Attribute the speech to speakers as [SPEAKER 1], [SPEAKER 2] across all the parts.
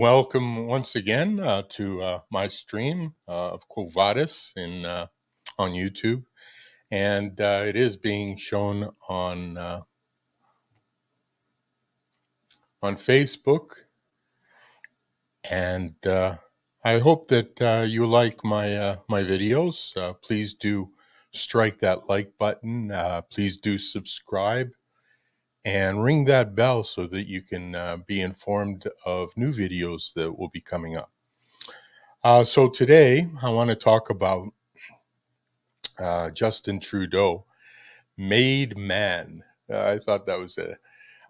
[SPEAKER 1] Welcome once again to my stream of Quo Vadis on YouTube, and it is being shown on Facebook. And I hope that you like my videos. Please do strike that like button. Please do subscribe and ring that bell so that you can be informed of new videos that will be coming up. So today I want to talk about Justin Trudeau, Maid-Man. I thought that was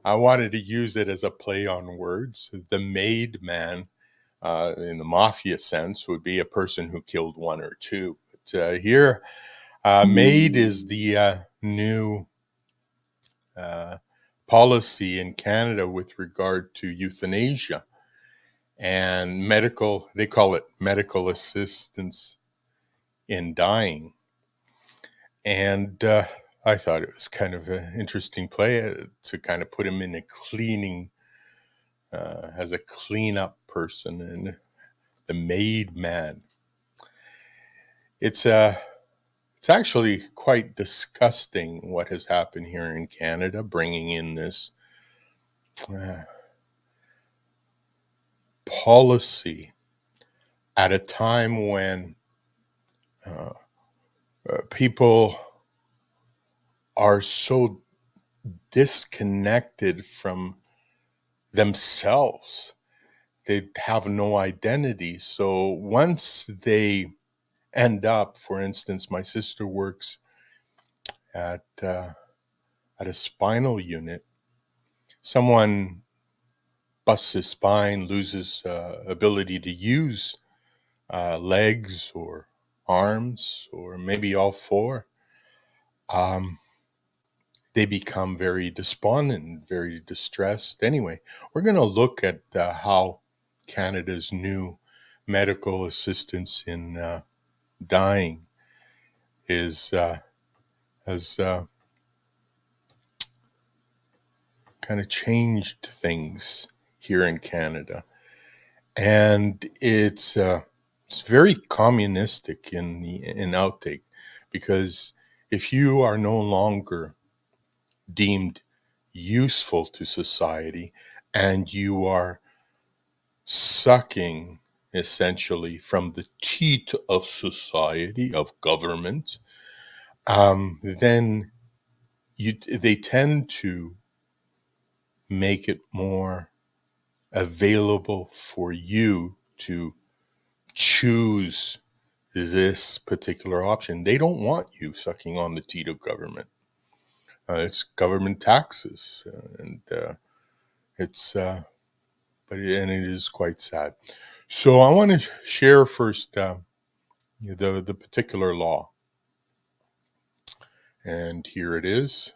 [SPEAKER 1] I wanted to use it as a play on words. The Maid-Man, in the mafia sense, would be a person who killed one or two. But here, Maid is the new policy in Canada with regard to euthanasia and they call it medical assistance in dying. And I thought it was kind of an interesting play to kind of put him in a cleaning, as a cleanup person, and the Maid-Man. It's actually quite disgusting what has happened here in Canada, bringing in this policy at a time when people are so disconnected from themselves. They have no identity. So once they end up, for instance, my sister works at a spinal unit. Someone busts his spine, loses ability to use legs or arms, or maybe all four. They become very despondent, very distressed. Anyway, we're going to look at how Canada's new medical assistance in dying has kind of changed things here in Canada, and it's very communistic in outtake, because if you are no longer deemed useful to society and you are sucking essentially from the teat of society, of government, then they tend to make it more available for you to choose this particular option. They don't want you sucking on the teat of government. It's government taxes, and it is quite sad. So I want to share first the particular law, and here it is.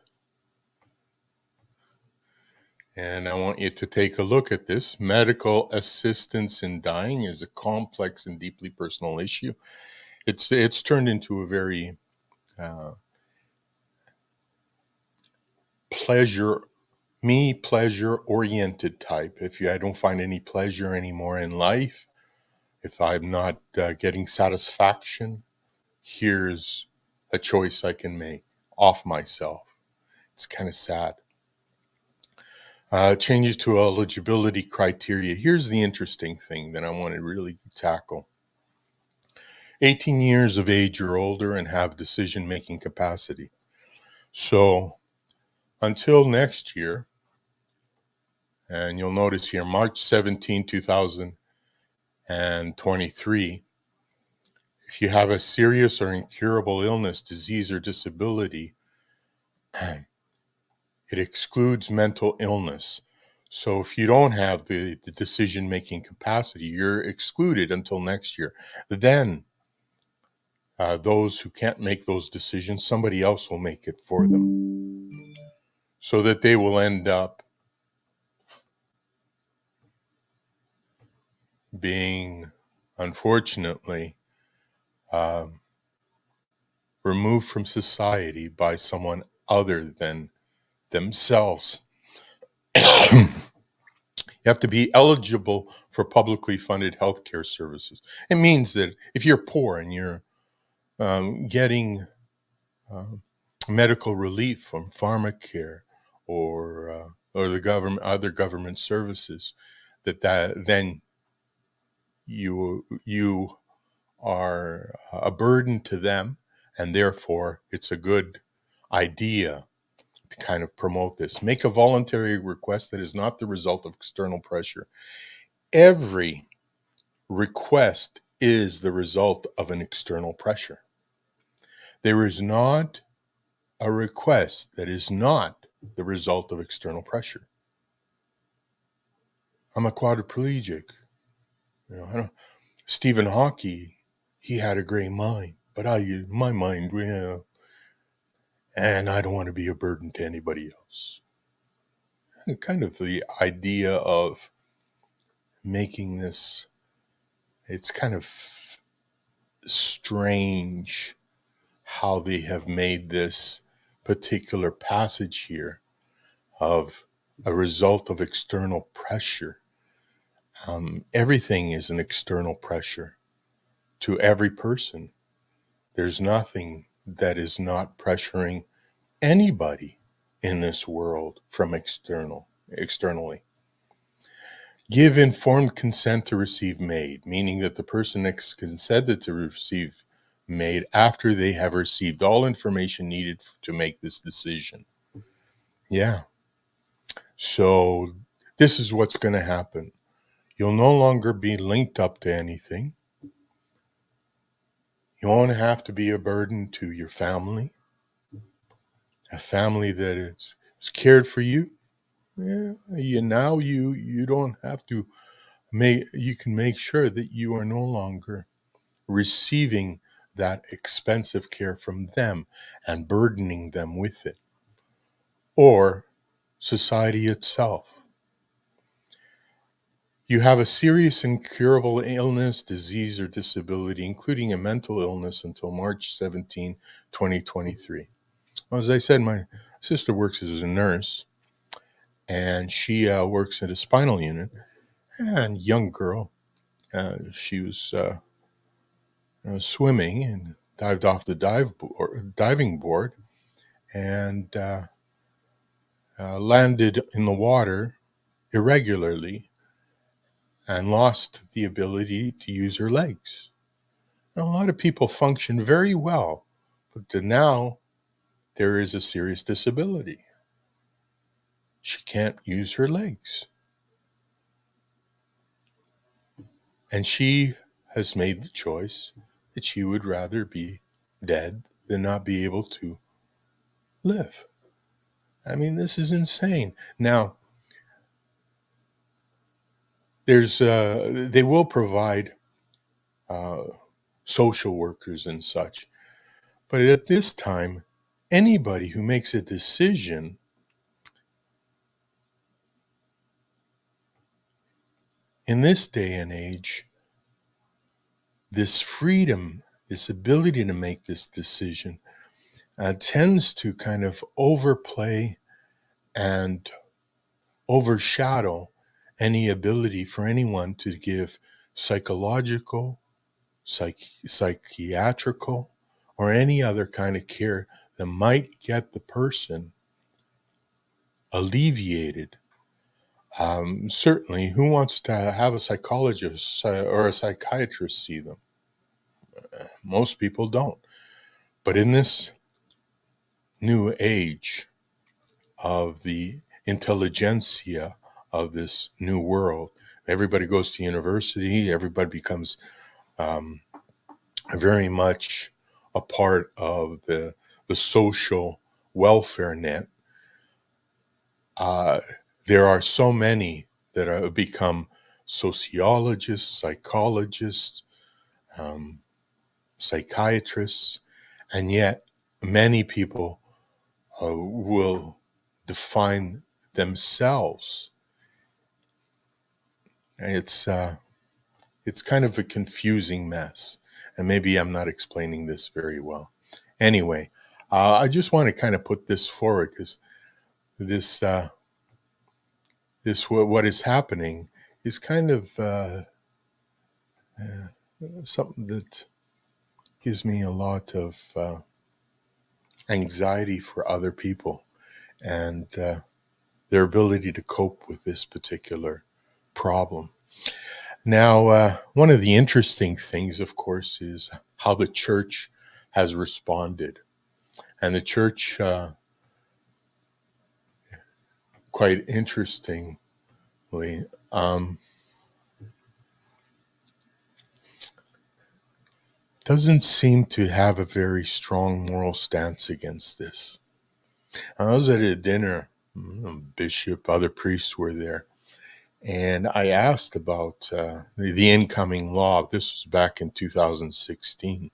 [SPEAKER 1] And I want you to take a look at this. Medical assistance in dying is a complex and deeply personal issue. It's turned into a very pleasure-oriented type. If I don't find any pleasure anymore in life, if I'm not getting satisfaction, here's a choice I can make off myself. It's kind of sad. Changes to eligibility criteria. Here's the interesting thing that I want to really tackle. 18 years of age or older and have decision-making capacity. So until next year, and you'll notice here, March 17, 2023, if you have a serious or incurable illness, disease, or disability, it excludes mental illness. So if you don't have the decision-making capacity, you're excluded until next year. Then those who can't make those decisions, somebody else will make it for them, so that they will end up being, unfortunately, removed from society by someone other than themselves. You have to be eligible for publicly funded healthcare services. It means that if you're poor and you're getting um, medical relief from pharmacare or the government, other government services, that then you are a burden to them, and therefore it's a good idea to kind of promote this. Make a voluntary request that is not the result of external pressure. Every request is the result of an external pressure. There is not a request that is not the result of external pressure. I'm a quadriplegic. I don't. Stephen Hawking, he had a great mind, but my mind, and I don't want to be a burden to anybody else. Kind of the idea of making this, it's kind of strange how they have made this particular passage here of a result of external pressure. Everything is an external pressure to every person. There's nothing that is not pressuring anybody in this world from externally. Give informed consent to receive MAID, meaning that the person consented to receive MAID after they have received all information needed to make this decision. Yeah. So this is what's going to happen. You'll no longer be linked up to anything. You won't have to be a burden to your family. A family that is cared for you. Yeah, you don't have to you can make sure that you are no longer receiving that expensive care from them and burdening them with it, or society itself. You have a serious incurable illness, disease, or disability, including a mental illness, until March 17, 2023. Well, as I said, my sister works as a nurse, and she works at a spinal unit. And young girl, she was swimming and dived off the diving board and landed in the water irregularly and lost the ability to use her legs. Now, a lot of people function very well, but now there is a serious disability. She can't use her legs. And she has made the choice that she would rather be dead than not be able to live. I mean, this is insane. Now, they will provide uh, social workers and such, but at this time, anybody who makes a decision in this day and age, this freedom, this ability to make this decision, tends to kind of overplay and overshadow any ability for anyone to give psychological, psychiatrical, or any other kind of care that might get the person alleviated. Certainly, who wants to have a psychologist or a psychiatrist see them? Most people don't. But in this new age of the intelligentsia of this new world, everybody goes to university, everybody becomes um, very much a part of the social welfare net. Uh, there are so many that have become sociologists, psychologists, um, psychiatrists, and yet many people will define themselves. It's kind of a confusing mess, and maybe I'm not explaining this very well. Anyway, I just want to kind of put this forward because this this what is happening is kind of something that gives me a lot of anxiety for other people and their ability to cope with this particular problem. Now, one of the interesting things, of course, is how the church has responded. And the church, quite interestingly, doesn't seem to have a very strong moral stance against this. I was at a dinner, bishop, other priests were there, and I asked about the incoming law. This was back in 2016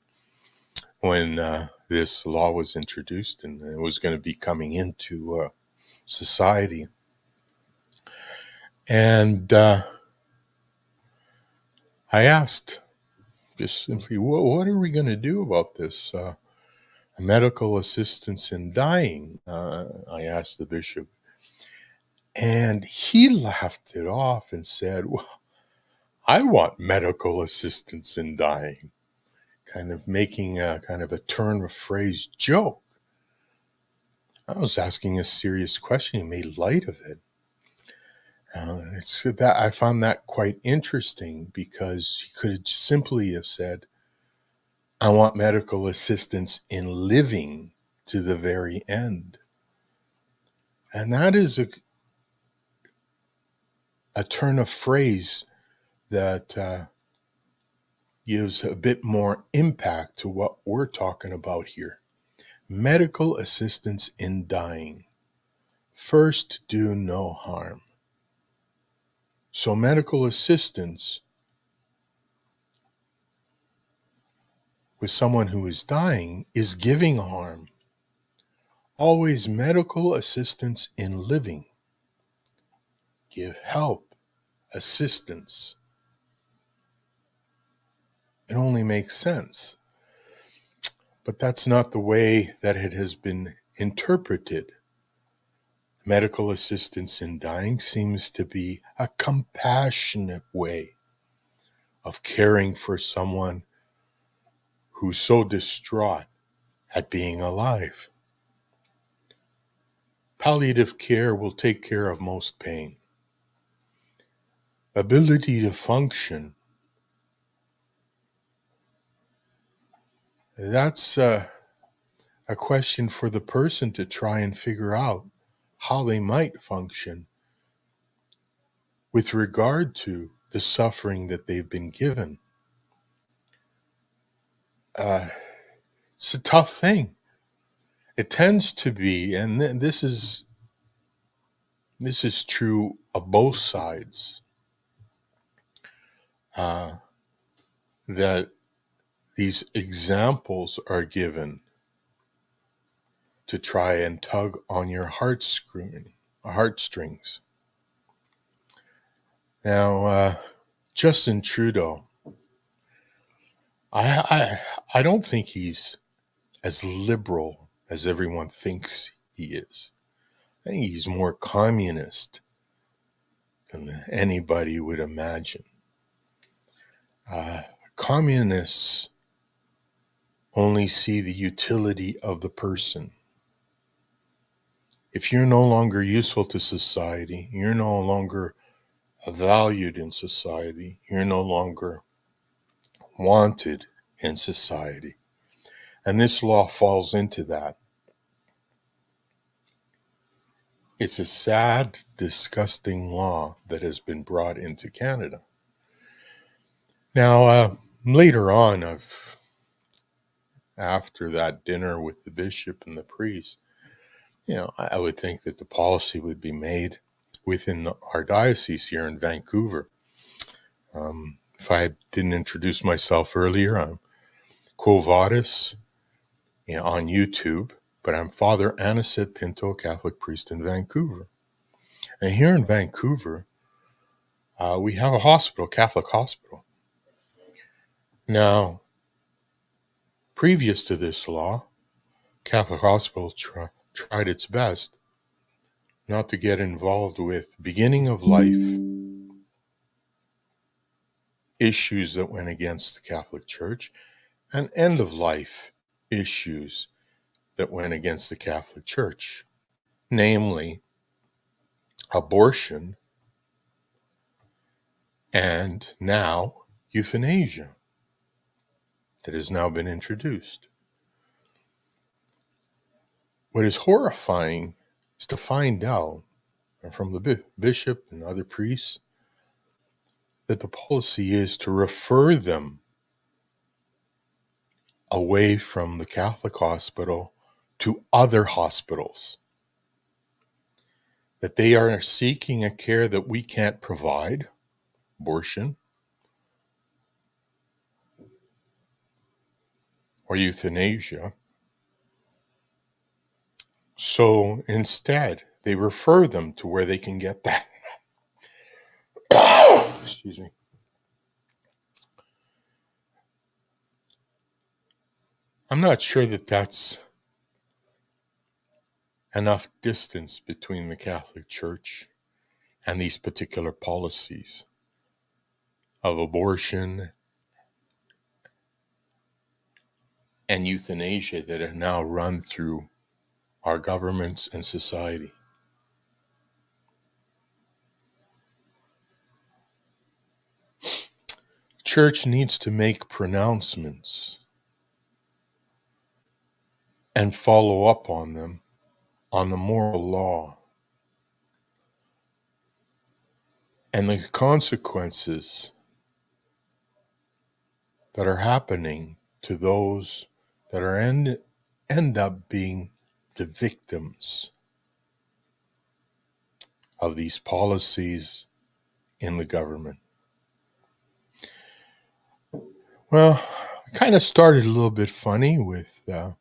[SPEAKER 1] when this law was introduced and it was going to be coming into society. And I asked just simply, what are we going to do about this medical assistance in dying? I asked the bishop. And he laughed it off and said, well, I want medical assistance in dying, kind of making a kind of a turn of phrase joke. I was asking a serious question. He made light of it. It's that I found that quite interesting because he could have simply have said, I want medical assistance in living to the very end. And that is a turn of phrase that gives a bit more impact to what we're talking about here. Medical assistance in dying. First, do no harm. So medical assistance with someone who is dying is giving harm. Always medical assistance in living. Give help, assistance. It only makes sense. But that's not the way that it has been interpreted. Medical assistance in dying seems to be a compassionate way of caring for someone who's so distraught at being alive. Palliative care will take care of most pain. Ability to function, that's a question for the person to try and figure out how they might function with regard to the suffering that they've been given. It's a tough thing. It tends to be, and this is true of both sides, that these examples are given to try and tug on your heartstrings. Now, Justin Trudeau, I don't think he's as liberal as everyone thinks he is. I think he's more communist than anybody would imagine. Communists only see the utility of the person. If you're no longer useful to society, you're no longer valued in society, you're no longer wanted in society. And this law falls into that. It's a sad, disgusting law that has been brought into Canada. Now, later on, after that dinner with the bishop and the priest, I would think that the policy would be made within our diocese here in Vancouver. If I didn't introduce myself earlier, I'm Quo Vadis on YouTube, but I'm Father Aniset Pinto, Catholic priest in Vancouver. And here in Vancouver, we have a hospital, Catholic hospital. Now, previous to this law, Catholic hospital tried its best not to get involved with beginning of life issues that went against the Catholic Church and end of life issues that went against the Catholic Church, namely abortion and now euthanasia that has now been introduced. What is horrifying is to find out from the bishop and other priests that the policy is to refer them away from the Catholic hospital to other hospitals, that they are seeking a care that we can't provide, abortion or euthanasia. So instead, they refer them to where they can get that. Excuse me. I'm not sure that that's enough distance between the Catholic Church and these particular policies of abortion and euthanasia that are now run through our governments and society. Church needs to make pronouncements and follow up on them on the moral law and the consequences that are happening to those that are end up being the victims of these policies in the government. Well, I kind of started a little bit funny with the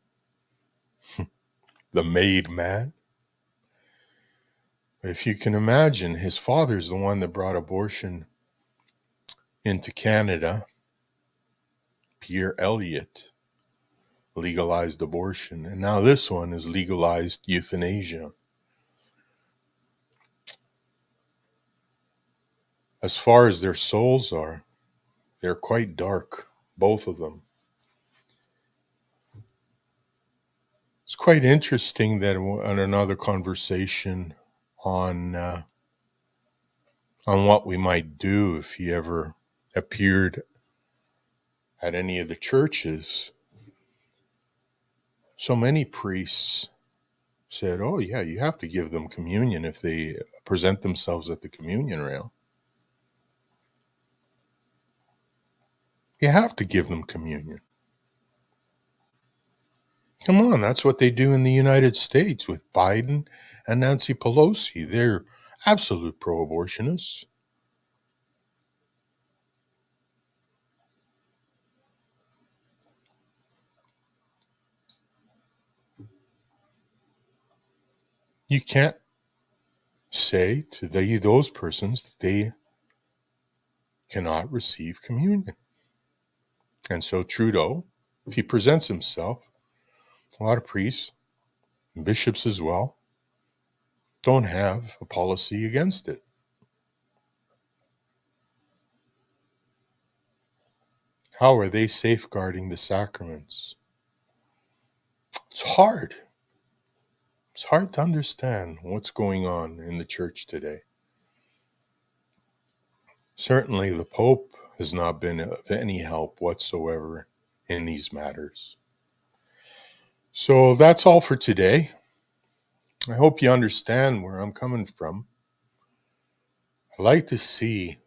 [SPEAKER 1] Maid-Man. If you can imagine, his father's the one that brought abortion into Canada. Pierre Elliott legalized abortion, and now this one has legalized euthanasia. As far as their souls are, they're quite dark, both of them. It's quite interesting that on another conversation on what we might do if he ever appeared at any of the churches, so many priests said, oh yeah, you have to give them communion if they present themselves at the communion rail. You have to give them communion. Come on, that's what they do in the United States with Biden and Nancy Pelosi. They're absolute pro-abortionists. You can't say to those persons that they cannot receive communion. And so Trudeau, if he presents himself, a lot of priests, and bishops as well, don't have a policy against it. How are they safeguarding the sacraments? It's hard. It's hard to understand what's going on in the church today. Certainly, the Pope has not been of any help whatsoever in these matters. So that's all for today. I hope you understand where I'm coming from. I like to see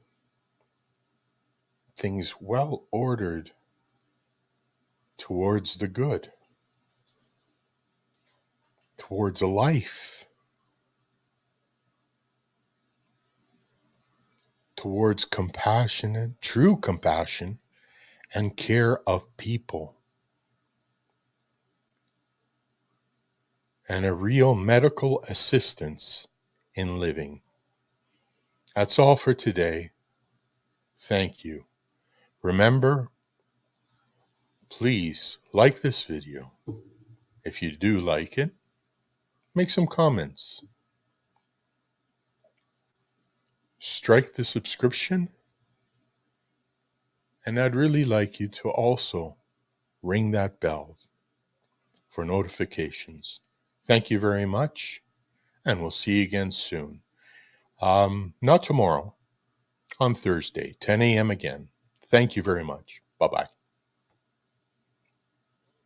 [SPEAKER 1] things well ordered towards the good, towards a life, towards compassionate, true compassion and care of people, and a real medical assistance in living. That's all for today. Thank you. Remember, please like this video. If you do like it, make some comments. strike the subscription. And I'd really like you to also ring that bell for notifications. Thank you very much, and we'll see you again soon. Not tomorrow, on Thursday, 10 a.m. again. Thank you very much. Bye-bye.